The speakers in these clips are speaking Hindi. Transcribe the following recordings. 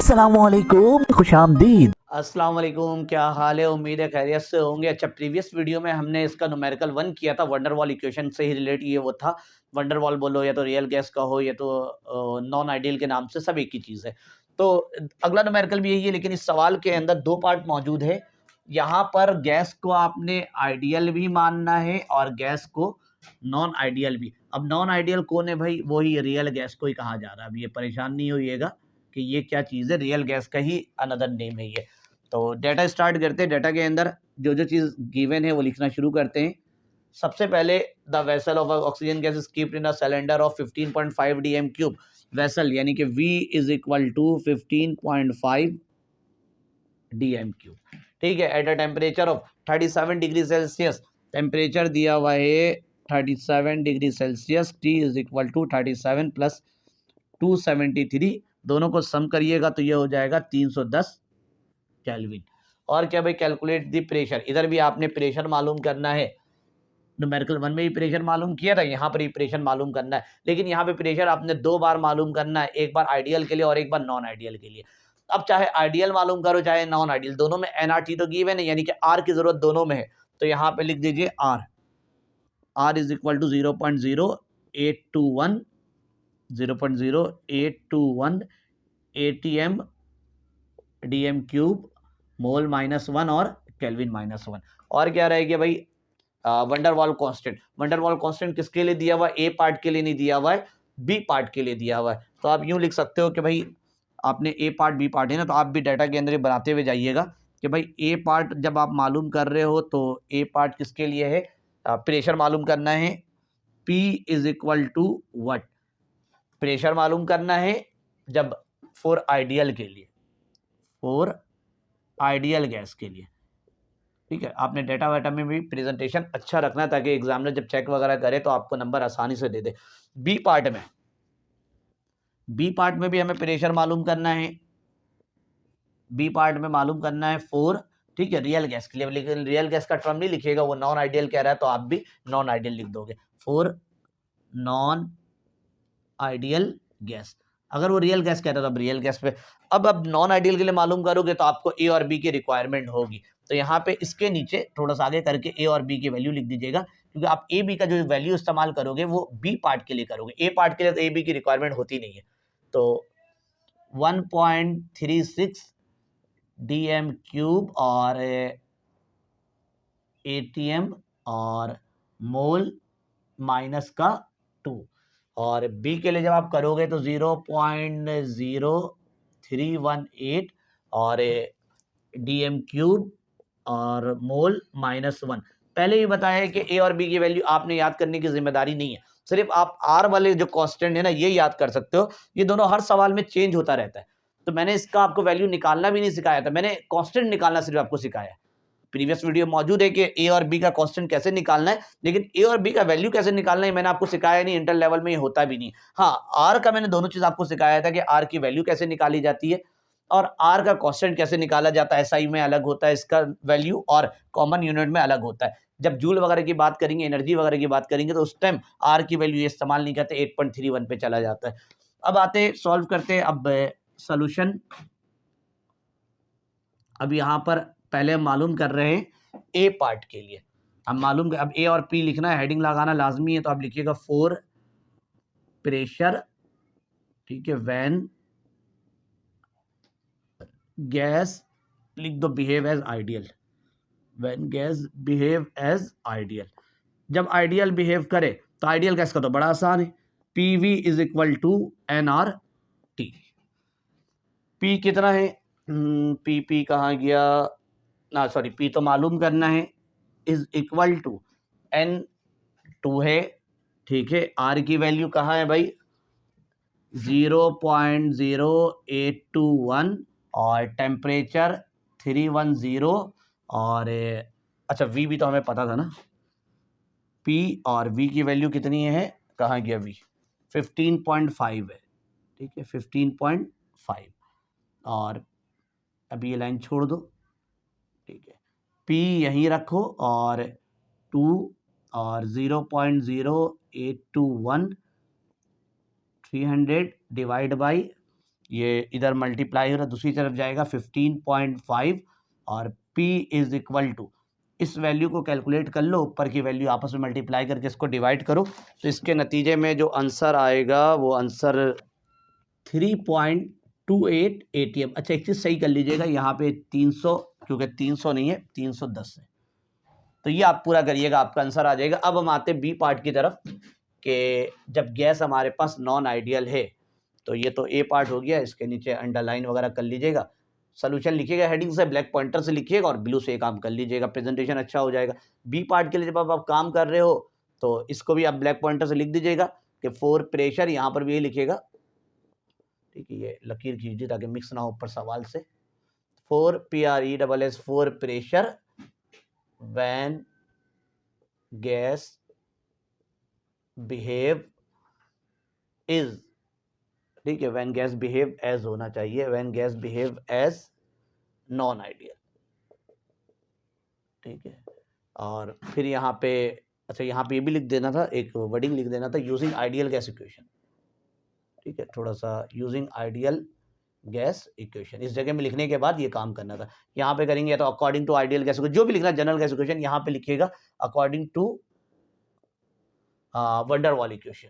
अस्सलामुअलैकुम, खुशामदीद। अस्सलाम वालेकुम, क्या हाल है? उम्मीद है खैरियत से होंगे। अच्छा, प्रीवियस वीडियो में हमने इसका न्यूमेरिकल 1 किया था, वंडरवॉल इक्वेशन से ही रिलेट ये वो था। वंडरवॉल बोलो या तो रियल गैस का हो या तो नॉन आइडियल के नाम से, सब एक ही चीज़ है। तो अगला न्यूमेरिकल भी यही है, लेकिन इस सवाल के अंदर 2 पार्ट मौजूद है। यहाँ पर गैस को आपने आइडियल भी मानना है और गैस को नॉन आइडियल भी। अब नॉन आइडियल कौन है भाई? वही रियल गैस को ही कहा जा रहा है। अब ये परेशान नहीं होइएगा कि ये क्या चीज़ है, रियल गैस का ही अनदर नेम है ये। तो डेटा स्टार्ट करते हैं। डेटा के अंदर जो जो चीज़ गिवन है वो लिखना शुरू करते हैं। सबसे पहले the vessel of oxygen gas is keeped in a cylinder of 15.5 dm cube. Vessel यानी कि V is equal to 15.5 dm cube, ठीक है। At a temperature of 37 degree Celsius, temperature दिया हुआ है 37 degree Celsius. T is equal to 37 plus 273, दोनों को सम करिएगा तो ये हो जाएगा 310 केल्विन। और क्या भाई? Calculate the pressure. इधर भी आपने प्रेशर मालूम करना है। न्यूमेरिकल 1 में भी प्रेशर मालूम किया था, यहाँ पर भी प्रेशर मालूम करना है, लेकिन यहाँ पे प्रेशर आपने 2 बार मालूम करना है, एक बार आइडियल के लिए और एक बार नॉन आइडियल के लिए। अब चाहे आइडियल मालूम करो चाहे नॉन आइडियल, दोनों में एनआरटी तो गिवन है, यानी कि आर की जरूरत दोनों में है। तो यहाँ पे लिख दीजिए R is equal to 0.0821 0.0821 ATM DM cube mole -1 और केल्विन -1। और क्या रहेगा भाई? Van der Waals constant. वंडरवॉल कांस्टेंट किसके लिए दिया हुआ है? ए पार्ट के लिए नहीं दिया हुआ है, बी पार्ट के लिए दिया हुआ है। तो आप यूं लिख सकते हो कि भाई आपने ए पार्ट बी पार्ट है ना, तो आप भी डाटा के अंदर बनाते हुए जाइएगा कि भाई ए पार्ट जब आप मालूम कर रहे हो तो ए पार्ट किसके लिए है? प्रेशर मालूम करना है। P is equal to what? Pressure मालूम करना है जब फॉर आइडियल के लिए, फॉर आइडियल गैस के लिए, ठीक है। आपने डेटा वेटा में भी प्रेजेंटेशन अच्छा रखना ताकि एग्जामिनर जब चेक वगैरह करे तो आपको नंबर आसानी से दे दे। बी पार्ट में भी हमें प्रेशर मालूम करना है। बी पार्ट में मालूम करना है फोर, ठीक है, रियल गैस के लिए। लेकिन रियल गैस का टर्म नहीं लिखिएगा, वो नॉन आइडियल कह रहा है तो आप भी नॉन आइडियल लिख दोगे। Four non ideal gas. अगर वो रियल गैस कह रहा है तो अब रियल गैस पे। अब नॉन आइडियल के लिए मालूम करोगे तो आपको ए और बी की रिक्वायरमेंट होगी। तो यहाँ पे इसके नीचे थोड़ा सा आगे करके ए और बी की वैल्यू लिख दीजिएगा, क्योंकि आप ए बी का जो वैल्यू इस्तेमाल करोगे वो बी पार्ट के लिए करोगे, ए पार्ट के लिए तो ए बी की रिक्वायरमेंट होती नहीं है। तो 1.36 डीएम क्यूब और एटीएम और मोल -2। और बी के लिए जब आप करोगे तो 0.0318 और डीएम क्यूब और मोल -1। पहले ही बताया है कि ए और बी की वैल्यू आपने याद करने की जिम्मेदारी नहीं है, सिर्फ आप आर वाले जो कांस्टेंट है ना ये याद कर सकते हो। ये दोनों हर सवाल में चेंज होता रहता है, तो मैंने इसका आपको वैल्यू निकालना भी नहीं सिखाया था, मैंने कांस्टेंट निकालना सिर्फ आपको सिखाया है। प्रीवियस वीडियो मौजूद है कि ए और बी का कांस्टेंट कैसे निकालना है, लेकिन ए और बी का वैल्यू कैसे निकालना है मैंने आपको सिखाया नहीं, इंटर लेवल में ये होता भी नहीं। हाँ, आर का मैंने दोनों चीज आपको सिखाया था कि आर की वैल्यू कैसे निकाली जाती है और आर का कांस्टेंट कैसे निकाला जाता है। एसआई में अलग होता है इसका वैल्यू और कॉमन यूनिट में अलग होता है। जब जूल वगैरह की बात करेंगे, एनर्जी वगैरह की बात करेंगे, तो उस टाइम आर की वैल्यू ये इस्तेमाल नहीं करते, 8.31 पे चला जाता है। अब आते सॉल्व करते हैं अब सोल्यूशन। अब यहाँ पर पहले हम मालूम कर रहे हैं ए पार्ट के लिए। हम मालूम अब ए और पी लिखना है, हेडिंग लगाना लाजमी है, तो आप लिखिएगा फोर प्रेशर, ठीक है, व्हेन गैस लिख दो behave as ideal, when gas behave as ideal. जब आइडियल बिहेव करे तो आइडियल गैस का तो बड़ा आसान है, PV is equal to n R T. P कितना है? पी कहाँ गया ना, सॉरी, पी तो मालूम करना है, इज इक्वल टू N2 है, ठीक है। आर की वैल्यू कहाँ है भाई? 0.0821 और टेम्परेचर 310 और अच्छा वी भी तो हमें पता था ना, P और V की वैल्यू कितनी है? कहाँ गया V? 15.5 है, ठीक है, 15.5। और अभी ये लाइन छोड़ दो, ठीक है। P यहीं रखो और 2 और 0.0821 300 डिवाइड बाई ये इधर मल्टीप्लाई हो रहा है, दूसरी तरफ जाएगा 15.5 और P इज इक्वल टू, इस वैल्यू को कैलकुलेट कर लो, ऊपर की वैल्यू आपस में मल्टीप्लाई करके इसको डिवाइड करो, तो इसके नतीजे में जो आंसर आएगा वो आंसर 3.28 ATM। अच्छा एक चीज़ सही कर लीजिएगा, यहाँ पे 300 क्योंकि 300 नहीं है 310 है, तो ये आप पूरा करिएगा, आपका आंसर आ जाएगा। अब हम आते हैं बी पार्ट की तरफ कि जब गैस हमारे पास नॉन आइडियल है, तो ये तो ए पार्ट हो गया, इसके नीचे अंडरलाइन वगैरह कर लीजिएगा, सोल्यूशन लिखिएगा हेडिंग से, ब्लैक पॉइंटर से लिखिएगा और ब्लू से काम कर लीजिएगा, प्रेजेंटेशन अच्छा हो जाएगा। बी पार्ट के लिए जब आप काम कर रहे हो तो इसको भी आप ब्लैक पॉइंटर से लिख दीजिएगा कि फॉर प्रेशर, यहाँ पर भी यही लिखिएगा, ठीक है, ये लकीर खींचिए ताकि मिक्स ना हो ऊपर सवाल से। For PRESS for pressure when gas behave is, ठीक है, व्हेन गैस बिहेव एज होना चाहिए, when gas behave as non ideal, ठीक है। और फिर यहाँ पे, अच्छा यहाँ पे ये भी लिख देना था, एक वर्डिंग लिख देना था, यूजिंग आइडियल गैस इक्वेशन, ठीक है, थोड़ा सा यूजिंग आइडियल गैस इक्वेशन इस जगह में लिखने के बाद ये काम करना था। यहाँ पे करेंगे तो according to ideal gas equation, जो भी लिखना जनरल गैस इक्वेशन यहाँ पे लिखिएगा according to van der Waal equation,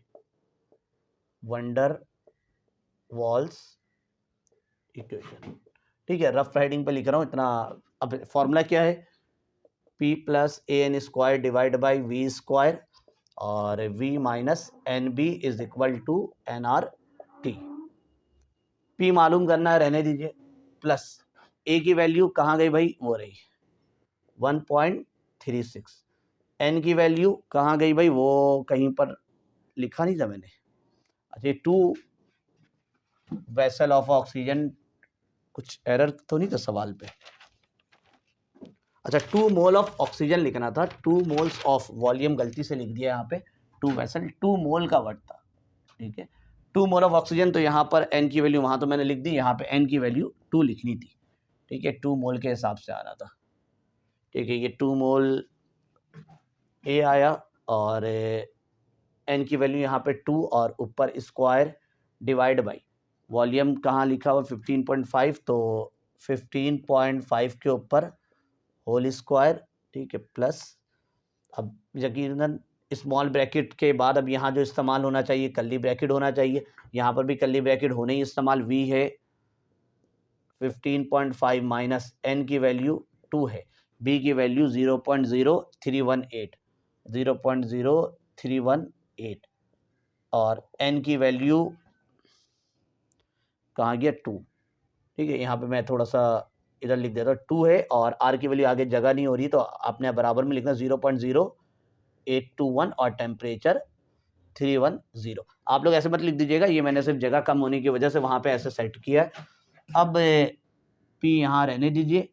van der Waals equation, ठीक है। रफ राइटिंग पे लिख रहा हूँ इतना। अब फॉर्मूला क्या है, P plus AN square divide by V square और V minus NB is equal to nRT। P मालूम करना है, रहने दीजिए, प्लस A की वैल्यू कहाँ गई भाई, वो रही 1.36, N की वैल्यू कहाँ गई भाई, वो कहीं पर लिखा नहीं था मैंने, अच्छा 2 वेसल ऑफ ऑक्सीजन, कुछ एरर तो नहीं था सवाल पे, अच्छा 2 मोल ऑफ ऑक्सीजन लिखना था, 2 मोल्स ऑफ, वॉल्यूम गलती से लिख दिया यहाँ पे, 2 वेसल 2 मोल का वर्ड था, ठीक है, 2 मोल ऑफ ऑक्सीजन, तो यहाँ पर N की वैल्यू वहाँ तो मैंने लिख दी, यहाँ पे N की वैल्यू 2 लिखनी थी, ठीक है, 2 मोल के हिसाब से आ रहा था, ठीक है, ये 2 मोल A आया और N की वैल्यू यहाँ पे 2 और ऊपर स्क्वायर डिवाइड बाई वॉल्यूम कहाँ लिखा हुआ 15.5, तो 15.5 के ऊपर होल स्क्वायर, ठीक है, प्लस अब यकीनन स्मॉल ब्रैकेट के बाद अब यहाँ जो इस्तेमाल होना चाहिए कर्ली ब्रैकेट होना चाहिए, यहाँ पर भी कर्ली ब्रैकेट होने ही इस्तेमाल, V है 15.5 माइनस N की वैल्यू 2 है, B की वैल्यू 0.0318 और N की वैल्यू कहाँ गया 2, ठीक है, यहाँ पे मैं थोड़ा सा इधर लिख देता हूँ 2 है और R की वैल्यू आगे जगह नहीं हो रही, तो आपने बराबर में लिखना 0.0821 और टेम्परेचर 310। आप लोग ऐसे मत लिख दीजिएगा, ये मैंने सिर्फ जगह कम होने की वजह से वहाँ पे ऐसे सेट किया है। अब P यहाँ रहने दीजिए,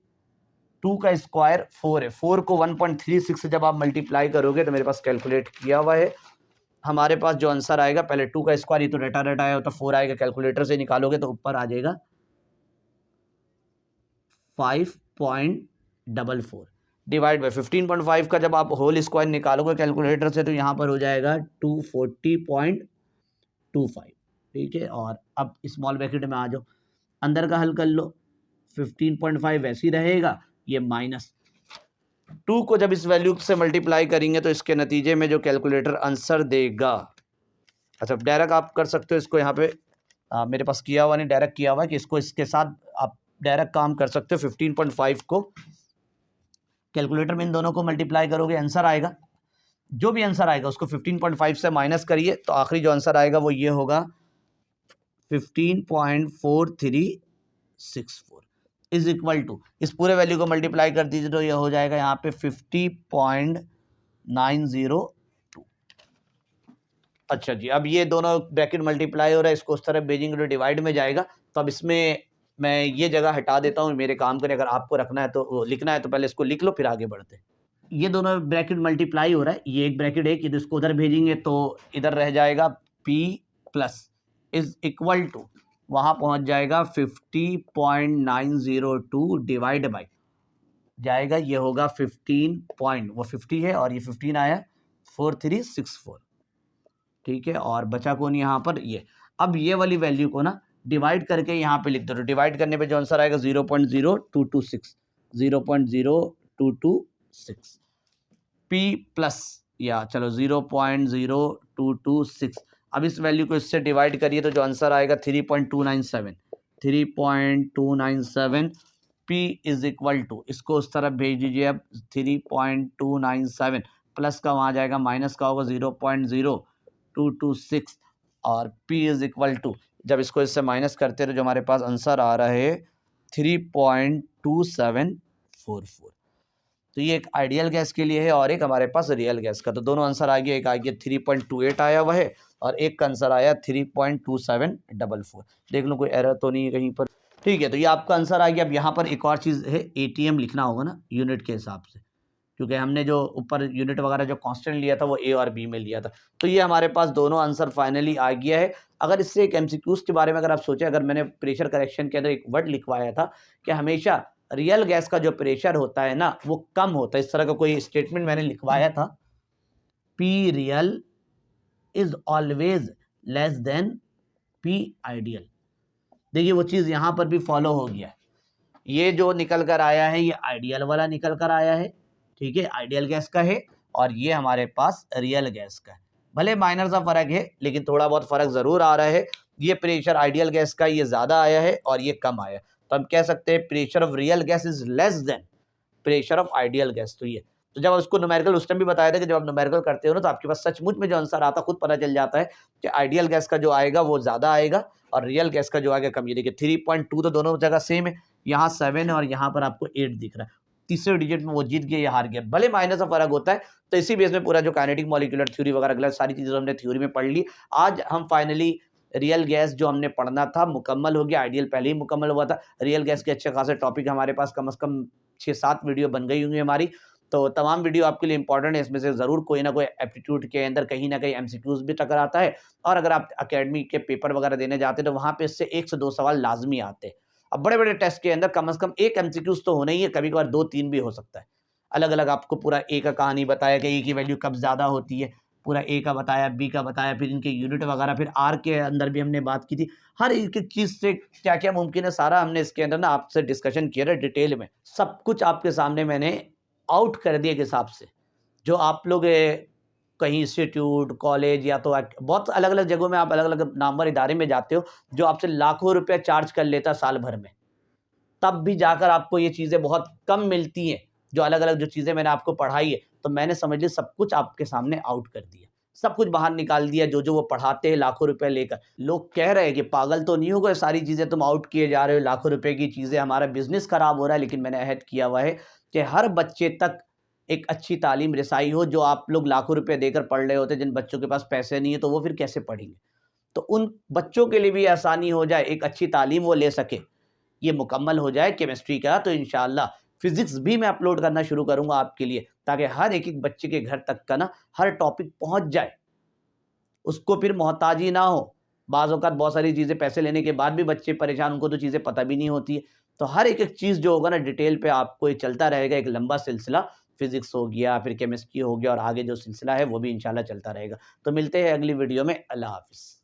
2 का स्क्वायर 4 है, 4 को 1.36 से जब आप मल्टीप्लाई करोगे तो मेरे पास कैलकुलेट किया हुआ है, हमारे पास जो आंसर आएगा, पहले 2 का स्क्वायर, ये तो रटा रटा आया होता, 4 आएगा, कैलकुलेटर से निकालोगे तो ऊपर आ जाएगा 5.44 डिवाइड बाई 15.5 का जब आप होल स्क्वायर निकालोगे कैलकुलेटर से तो यहाँ पर हो जाएगा 240.25, ठीक है। और अब स्मॉल ब्रैकेट में आ जाओ, अंदर का हल कर लो, 15.5 वैसे ही रहेगा, ये माइनस 2 को जब इस वैल्यू से मल्टीप्लाई करेंगे तो इसके नतीजे में जो कैलकुलेटर आंसर देगा, अच्छा डायरेक्ट आप कर सकते हो इसको, यहाँ पे मेरे पास किया हुआ नहीं, डायरेक्ट किया हुआ है कि इसको इसके साथ आप डायरेक्ट काम कर सकते हो, 15.5 को कैलकुलेटर में इन दोनों को मल्टीप्लाई करोगे, आंसर आएगा, जो भी आंसर आएगा उसको 15.5 से माइनस करिए, तो आखिरी जो आंसर आएगा वो ये होगा 15.4364 इज इक्वल टू, इस पूरे वैल्यू को मल्टीप्लाई कर दीजिए तो ये हो जाएगा यहाँ पे 50.902। अच्छा जी, अब ये दोनों ब्रैकेट मल्टीप्लाई हो रहा है, इसको उस तरह भेजेंगे तो डिवाइड में जाएगा, तो अब इसमें मैं ये जगह हटा देता हूँ, मेरे काम करें, अगर आपको रखना है तो लिखना है तो पहले इसको लिख लो फिर आगे बढ़ते। ये दोनों ब्रैकेट मल्टीप्लाई हो रहा है, ये एक ब्रैकेट है कि इसको उधर भेजेंगे तो इधर रह जाएगा P plus is equal to, वहाँ पहुँच जाएगा 50.902 डिवाइड बाई जाएगा, ये होगा 15 पॉइंट, वो 50 है और ये 15 आया 4364, ठीक है, और बचा कौन यहाँ पर ये, अब ये वाली वैल्यू को ना डिवाइड करके यहाँ पे लिख दो, तो डिवाइड करने पे जो आंसर आएगा 0.0226, 0.0226 P प्लस या चलो 0.0226। अब इस वैल्यू को इससे डिवाइड करिए तो जो आंसर आएगा 3.297, 3.297 P इज इक्वल टू, इसको उस तरफ भेज दीजिए अब 3.297 प्लस का वहाँ जाएगा माइनस का होगा 0.0226 और P इज इक्वल टू, जब इसको इससे माइनस करते हैं तो जो हमारे पास आंसर आ रहा है 3.2744। तो ये एक आइडियल गैस के लिए है और एक हमारे पास रियल गैस का, तो दोनों आंसर आ गया, एक आ गया 3.28 आया हुआ है और एक का आंसर आया 3.2744। देख लो कोई एरर तो नहीं है कहीं पर, ठीक है। तो ये आपका आंसर आ गया। अब यहाँ पर एक और चीज़ है, ATM लिखना होगा ना यूनिट के हिसाब से, क्योंकि हमने जो ऊपर यूनिट वगैरह जो कांस्टेंट लिया था वो A और B में लिया था। तो ये हमारे पास दोनों आंसर फाइनली आ गया है। अगर इससे एक MCQs के बारे में अगर आप सोचें, अगर मैंने प्रेशर करेक्शन के अंदर एक वर्ड लिखवाया था कि हमेशा रियल गैस का जो प्रेशर होता है ना वो कम होता है, इस तरह का कोई स्टेटमेंट मैंने लिखवाया था, P real is always less than P ideal. देखिए वो चीज़ यहाँ पर भी फॉलो हो गया। ये जो निकल कर आया है ये आइडियल वाला निकल कर आया है, ठीक है, आइडियल गैस का है, और ये हमारे पास रियल गैस का है। भले माइनर सा फर्क है लेकिन थोड़ा बहुत फर्क जरूर आ रहा है। ये प्रेशर आइडियल गैस का ये ज़्यादा आया है और ये कम आया, तो हम कह सकते हैं pressure of real gas is less than pressure of ideal gas. तो ये, तो जब उसको न्यूमेरिकल उस टाइम भी बताया था कि जब आप न्यूमेरिकल करते हो ना तो आपके पास सचमुच में जो आंसर आता खुद पता चल जाता है कि आइडियल गैस का जो आएगा वो ज़्यादा आएगा और रियल गैस का जो आएगा कम। ये देखिए 3.2 तो दोनों जगह सेम है, यहाँ 7 है और यहाँ पर आपको 8 दिख रहा है, तीसरे डिजिट में वो जीत गया, ये हार गया, भले माइनस का फर्क होता है। तो इसी बेस में पूरा जो काइनेटिक मॉलिक्यूलर थ्योरी वगैरह सारी चीज़ें हमने थ्योरी में पढ़ ली। आज हम फाइनली रियल गैस जो हमने पढ़ना था मुकम्मल हो गया, आइडियल पहले ही मुकम्मल हुआ था। रियल गैस के अच्छे खासे टॉपिक हमारे पास कम से कम 6-7 वीडियो बन गई होंगी हमारी, तो तमाम वीडियो आपके लिए इंपॉर्टेंट है। इसमें से ज़रूर कोई ना कोई एप्टीट्यूड के अंदर कहीं ना कहीं MCQs भी टकराता है, और अगर आप अकेडमी के पेपर वगैरह देने जाते हैं तो वहाँ पे इससे 1 से 2 सवाल लाजमी आते हैं। अब बड़े बड़े टेस्ट के अंदर कम से कम एक MCQs तो होना ही है, कभी कभार 2-3 भी हो सकता है। अलग अलग आपको पूरा A का कहानी बताया कि A की वैल्यू कब ज़्यादा होती है, पूरा A का बताया, B का बताया, फिर इनके यूनिट वगैरह, फिर R के अंदर भी हमने बात की थी। हर एक चीज़ से क्या क्या मुमकिन है सारा हमने इसके अंदर ना आपसे डिस्कशन किया है डिटेल में, सब कुछ आपके सामने मैंने आउट कर दिए के हिसाब से। जो आप लोग कहीं इंस्टीट्यूट, कॉलेज या तो बहुत अलग अलग जगहों में आप अलग अलग नामवर इदारे में जाते हो जो आपसे लाखों रुपया चार्ज कर लेता साल भर में, तब भी जाकर आपको ये चीज़ें बहुत कम मिलती हैं। जो अलग अलग जो चीज़ें मैंने आपको पढ़ाई है, तो मैंने समझ ली सब कुछ आपके सामने आउट कर दिया, सब कुछ बाहर निकाल दिया। जो जो वो पढ़ाते हैं लाखों रुपए लेकर, लोग कह रहे हैं कि पागल तो नहीं हो गए, सारी चीज़ें तुम आउट किए जा रहे हो, लाखों रुपए की चीज़ें, हमारा बिजनेस खराब हो रहा है। लेकिन मैंने अहद किया हुआ है कि हर बच्चे तक एक अच्छी तालीम रसाई हो। जो आप लोग लाखों रुपए देकर पढ़ रहे होते, जिन बच्चों के पास पैसे नहीं है तो वो फिर कैसे पढ़ेंगे, तो उन बच्चों के लिए भी आसानी हो जाए, एक अच्छी तालीम वो ले सके, ये मुकम्मल हो जाए केमिस्ट्री का, तो इंशाल्लाह फिजिक्स भी मैं अपलोड करना शुरू करूंगा आपके लिए, ताकि हर एक एक बच्चे के घर तक का ना हर टॉपिक पहुंच जाए, उसको फिर मोहताजी ना हो। बाज़ औक़ात बहुत सारी चीज़ें पैसे लेने के बाद भी बच्चे परेशान, उनको तो चीज़ें पता भी नहीं होती है। तो हर एक एक चीज़ जो होगा ना डिटेल पे आपको ये चलता रहेगा, एक लंबा सिलसिला, फिजिक्स हो गया, फिर केमिस्ट्री हो गया, और आगे जो सिलसिला है वो भी इंशाल्लाह चलता रहेगा। तो मिलते हैं अगली वीडियो में। अल्लाह हाफ़िज़।